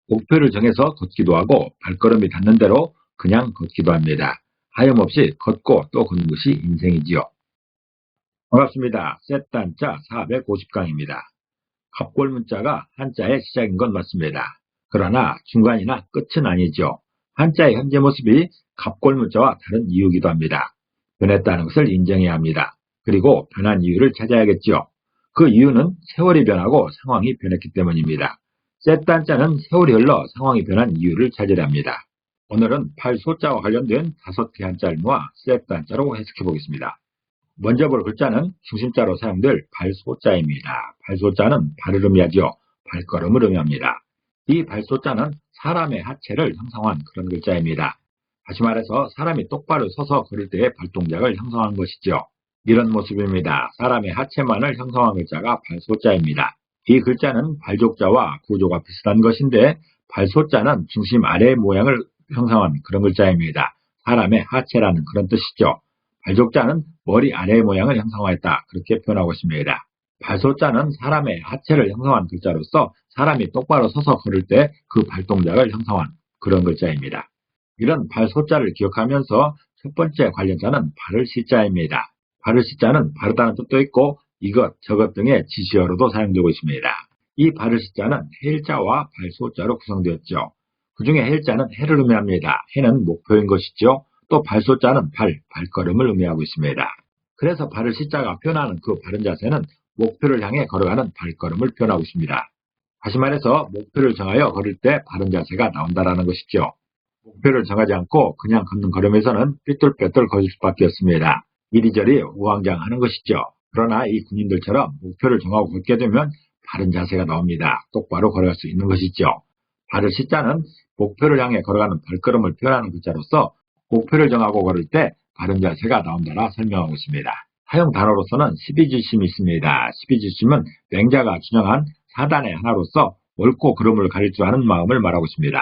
목표를 정해서 걷기도 하고 발걸음이 닿는 대로 그냥 걷기도 합니다. 하염없이 걷고 또 걷는 것이 인생이지요. 반갑습니다. 셋단자 450강입니다. 갑골문자가 한자의 시작인 건 맞습니다. 그러나 중간이나 끝은 아니죠. 한자의 현재 모습이 갑골문자와 다른 이유기도 합니다. 변했다는 것을 인정해야 합니다. 그리고 변한 이유를 찾아야겠죠. 그 이유는 세월이 변하고 상황이 변했기 때문입니다. 셋단자는 세월이 흘러 상황이 변한 이유를 찾으려 합니다. 오늘은 팔소자와 관련된 5개 한자를 모아 셋단자로 해석해 보겠습니다. 먼저 볼 글자는 중심자로 사용될 발소자입니다. 발소자는 발을 의미하죠. 발걸음을 의미합니다. 이 발소자는 사람의 하체를 형성한 그런 글자입니다. 다시 말해서 사람이 똑바로 서서 걸을 때의 발동작을 형성한 것이죠. 이런 모습입니다. 사람의 하체만을 형성한 글자가 발소자입니다. 이 글자는 발족자와 구조가 비슷한 것인데 발소자는 중심 아래의 모양을 형성한 그런 글자입니다. 사람의 하체라는 그런 뜻이죠. 발족자는 머리 아래의 모양을 형성하였다. 그렇게 표현하고 있습니다. 발소자는 사람의 하체를 형성한 글자로서 사람이 똑바로 서서 걸을 때 그 발동작을 형성한 그런 글자입니다. 이런 발소자를 기억하면서 첫 번째 관련자는 바를 시자입니다. 바를 시자는 바르다는 뜻도 있고 이것, 저것 등의 지시어로도 사용되고 있습니다. 이 바를 시자는 해일자와 발소자로 구성되었죠. 그 중에 해일자는 해를 의미합니다. 해는 목표인 것이죠. 또 발소자는 발걸음을 의미하고 있습니다. 그래서 바를 시자가 표현하는 그 바른 자세는 목표를 향해 걸어가는 발걸음을 표현하고 있습니다. 다시 말해서 목표를 정하여 걸을 때 바른 자세가 나온다는 것이죠. 목표를 정하지 않고 그냥 걷는 걸음에서는 삐뚤빼뚤 걸을 수밖에 없습니다. 이리저리 우왕좌왕하는 것이죠. 그러나 이 군인들처럼 목표를 정하고 걷게 되면 바른 자세가 나옵니다. 똑바로 걸어갈 수 있는 것이죠. 바를 시자는 목표를 향해 걸어가는 발걸음을 표현하는 글자로서 목표를 정하고 걸을 때 바른 자세가 나온다라 설명하고 있습니다. 사용 단어로서는 12지심이 있습니다. 12지심은 맹자가 준영한 사단의 하나로서 옳고 그름을 가릴 줄 아는 마음을 말하고 있습니다.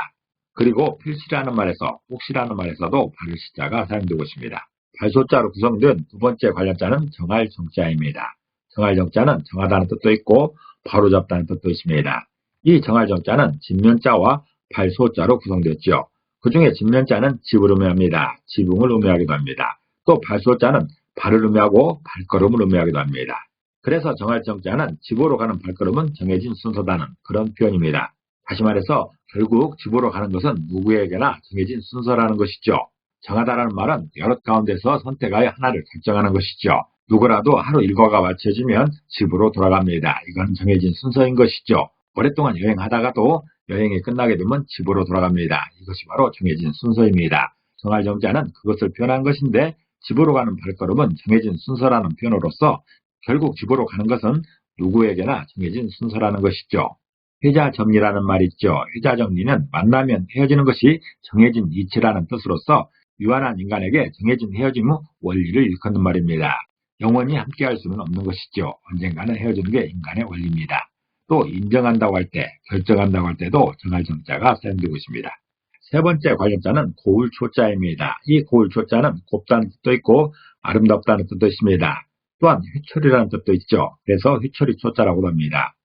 그리고 필시라는 말에서 혹시라는 말에서도 바를 시자가 사용되고 있습니다. 발소자로 구성된 두 번째 관련자는 정할 정자입니다. 정할 정자는 정하다는 뜻도 있고 바로잡다는 뜻도 있습니다. 이 정할 정자는 진면자와 발소자로 구성되었죠. 그 중에 진면자는 집을 의미합니다. 지붕을 의미하기도 합니다. 또 발소자는 발을 의미하고 발걸음을 의미하기도 합니다. 그래서 정할 정자는 집으로 가는 발걸음은 정해진 순서다는 그런 표현입니다. 다시 말해서 결국 집으로 가는 것은 누구에게나 정해진 순서라는 것이죠. 정하다라는 말은 여러 가운데서 선택하여 하나를 결정하는 것이죠. 누구라도 하루 일과가 맞춰지면 집으로 돌아갑니다. 이건 정해진 순서인 것이죠. 오랫동안 여행하다가도 여행이 끝나게 되면 집으로 돌아갑니다. 이것이 바로 정해진 순서입니다. 정할 정자는 그것을 표현한 것인데 집으로 가는 발걸음은 정해진 순서라는 표현으로서 결국 집으로 가는 것은 누구에게나 정해진 순서라는 것이죠. 회자정리라는 말이 있죠. 회자정리는 만나면 헤어지는 것이 정해진 이치라는 뜻으로서 유한한 인간에게 정해진 헤어짐 후 원리를 일컫는 말입니다. 영원히 함께할 수는 없는 것이죠. 언젠가는 헤어지는 게 인간의 원리입니다. 또 인정한다고 할 때, 결정한다고 할 때도 정할 정자가 사용되고 있습니다. 세 번째 관련자는 고울초자입니다. 이 고울초자는 곱다는 뜻도 있고 아름답다는 뜻도 있습니다. 또한 휘철이라는 뜻도 있죠. 그래서 휘철이 초자라고도 합니다.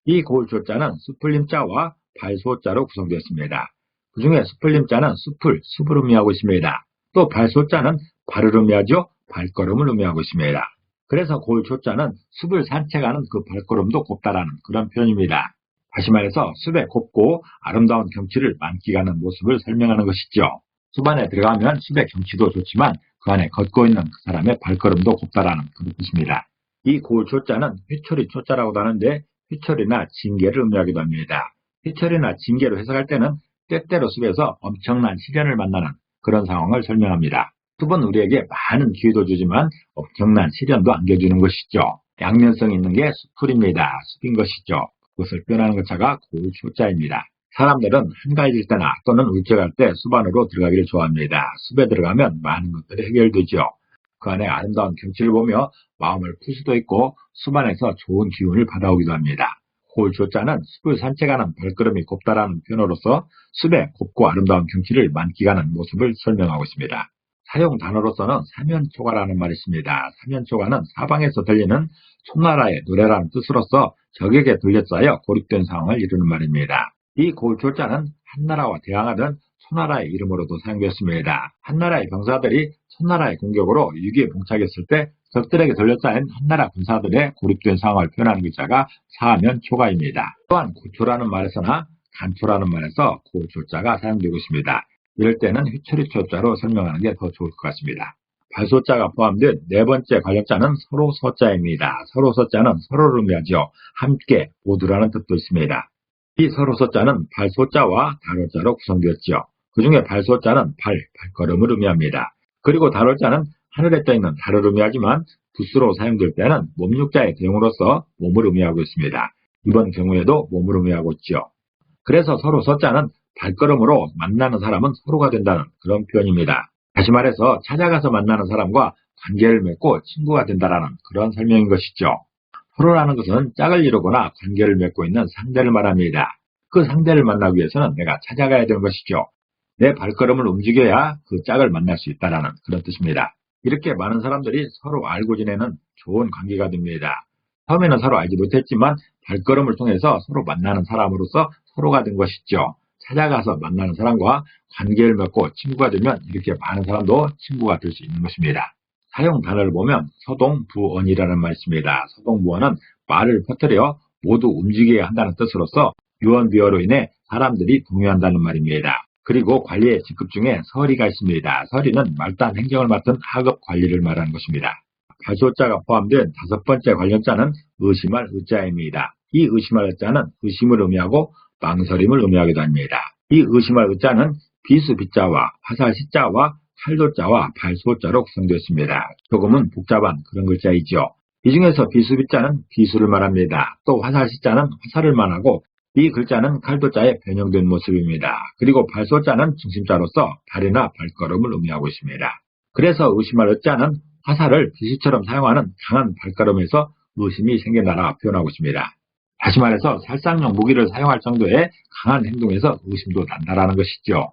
이 고울초자는 수풀림자와 발소자로 구성되었습니다. 그 중에 수풀림자는 숲을 의미하고 있습니다. 또 발소자는 발을 의미하죠. 발걸음을 의미하고 있습니다. 그래서 고울초자는 숲을 산책하는 그 발걸음도 곱다라는 그런 표현입니다. 다시 말해서 숲의 곱고 아름다운 경치를 만끽하는 모습을 설명하는 것이죠. 숲 안에 들어가면 숲의 경치도 좋지만 그 안에 걷고 있는 그 사람의 발걸음도 곱다라는 그런 뜻입니다. 이 고울초자는 휘철이 초자라고도 하는데 휘철이나 징계를 의미하기도 합니다. 휘철이나 징계로 해석할 때는 때때로 숲에서 엄청난 시련을 만나는 그런 상황을 설명합니다. 숲은 우리에게 많은 기회도 주지만 엄청난 시련도 안겨주는 것이죠. 양면성이 있는 게 숲풀입니다. 숲인 것이죠. 그것을 표현하는 글자가 고울초자입니다. 사람들은 한가해질 때나 또는 울적할 때 숲 안으로 들어가기를 좋아합니다. 숲에 들어가면 많은 것들이 해결되죠. 그 안에 아름다운 경치를 보며 마음을 풀 수도 있고 숲 안에서 좋은 기운을 받아오기도 합니다. 고울초자는 숲을 산책하는 발걸음이 곱다라는 표현으로서 숲의 곱고 아름다운 경치를 만끽하는 모습을 설명하고 있습니다. 사용 단어로서는 사면초가라는 말이 있습니다. 사면초가는 사방에서 들리는 총나라의 노래라는 뜻으로서 적에게 들려싸여 고립된 상황을 이루는 말입니다. 이 고울초자는 한나라와 대항하던 소나라의 이름으로도 사용되었습니다. 한나라의 병사들이 손나라의 공격으로 위기에 봉착했을 때 적들에게 둘러싸인 한나라 군사들의 고립된 상황을 표현하는 글자가 사하면 초가입니다. 또한 고초라는 말에서나 간초라는 말에서 고초자가 사용되고 있습니다. 이럴 때는 휘초리초자로 설명하는 게 더 좋을 것 같습니다. 발소자가 포함된 네 번째 관력자는 서로서자입니다. 서로서자는 서로를 의미하죠. 함께, 모두라는 뜻도 있습니다. 이 서로서자는 발소자와 다로자로 구성되었죠. 그 중에 발소자는 발걸음을 의미합니다. 그리고 다로자는 하늘에 떠있는 달을 의미하지만 붓으로 사용될 때는 몸육자의 대용으로서 몸을 의미하고 있습니다. 이번 경우에도 몸을 의미하고 있죠. 그래서 서로서자는 발걸음으로 만나는 사람은 서로가 된다는 그런 표현입니다. 다시 말해서 찾아가서 만나는 사람과 관계를 맺고 친구가 된다는 그런 설명인 것이죠. 서로라는 것은 짝을 이루거나 관계를 맺고 있는 상대를 말합니다. 그 상대를 만나기 위해서는 내가 찾아가야 되는 것이죠. 내 발걸음을 움직여야 그 짝을 만날 수 있다는 그런 뜻입니다. 이렇게 많은 사람들이 서로 알고 지내는 좋은 관계가 됩니다. 처음에는 서로 알지 못했지만 발걸음을 통해서 서로 만나는 사람으로서 서로가 된 것이죠. 찾아가서 만나는 사람과 관계를 맺고 친구가 되면 이렇게 많은 사람도 친구가 될 수 있는 것입니다. 사용 단어를 보면 서동부언이라는 말이 있습니다. 서동부언은 말을 퍼뜨려 모두 움직여야 한다는 뜻으로서 유언비어로 인해 사람들이 동요한다는 말입니다. 그리고 관리의 직급 중에 서리가 있습니다. 서리는 말단 행정을 맡은 하급 관리를 말하는 것입니다. 발소자가 포함된 다섯 번째 관련자는 의심할 의자입니다. 이 의심할 의자는 의심을 의미하고 망설임을 의미하기도 합니다. 이 의심할 의자는 비수비자와 화살시자와 칼도자와 발소자로 구성되었습니다. 조금은 복잡한 그런 글자이죠. 이 중에서 비수비자는 비수를 말합니다. 또 화살시자는 화살을 말하고 이 글자는 칼도자의 변형된 모습입니다. 그리고 발소자는 중심자로서 발이나 발걸음을 의미하고 있습니다. 그래서 의심할 의자는 화살을 비수처럼 사용하는 강한 발걸음에서 의심이 생겨나라 표현하고 있습니다. 다시 말해서 살상용 무기를 사용할 정도의 강한 행동에서 의심도 난다라는 것이죠.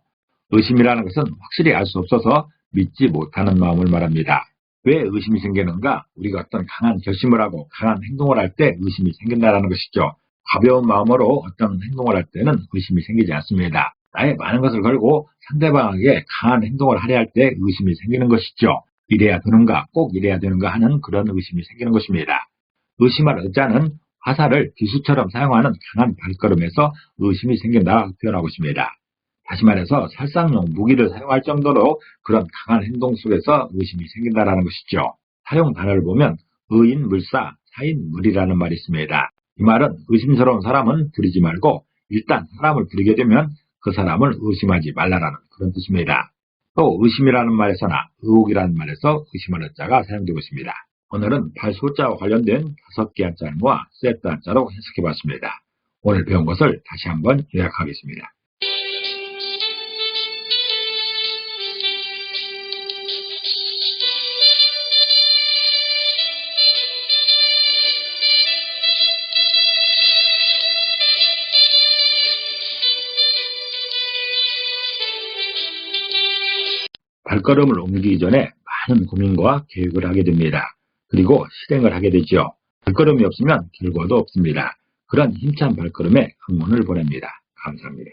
의심이라는 것은 확실히 알 수 없어서 믿지 못하는 마음을 말합니다. 왜 의심이 생기는가? 우리가 어떤 강한 결심을 하고 강한 행동을 할 때 의심이 생긴다는 것이죠. 가벼운 마음으로 어떤 행동을 할 때는 의심이 생기지 않습니다. 나의 많은 것을 걸고 상대방에게 강한 행동을 하려 할 때 의심이 생기는 것이죠. 이래야 되는가, 꼭 이래야 되는가 하는 그런 의심이 생기는 것입니다. 의심할 의자는 화살을 비수처럼 사용하는 강한 발걸음에서 의심이 생긴다 표현하고 있습니다. 다시 말해서 살상용 무기를 사용할 정도로 그런 강한 행동 속에서 의심이 생긴다는 것이죠. 사용 단어를 보면 의인물사, 사인물이라는 말이 있습니다. 이 말은 의심스러운 사람은 부리지 말고 일단 사람을 부리게 되면 그 사람을 의심하지 말라라는 그런 뜻입니다. 또 의심이라는 말에서나 의혹이라는 말에서 의심하는 자가 사용되고 있습니다. 오늘은 발소자와 관련된 5개 한자와 세트 한자로 해석해봤습니다. 오늘 배운 것을 다시 한번 요약하겠습니다. 발걸음을 옮기기 전에 많은 고민과 계획을 하게 됩니다. 그리고 실행을 하게 되죠. 발걸음이 없으면 결과도 없습니다. 그런 힘찬 발걸음에 응원을 보냅니다. 감사합니다.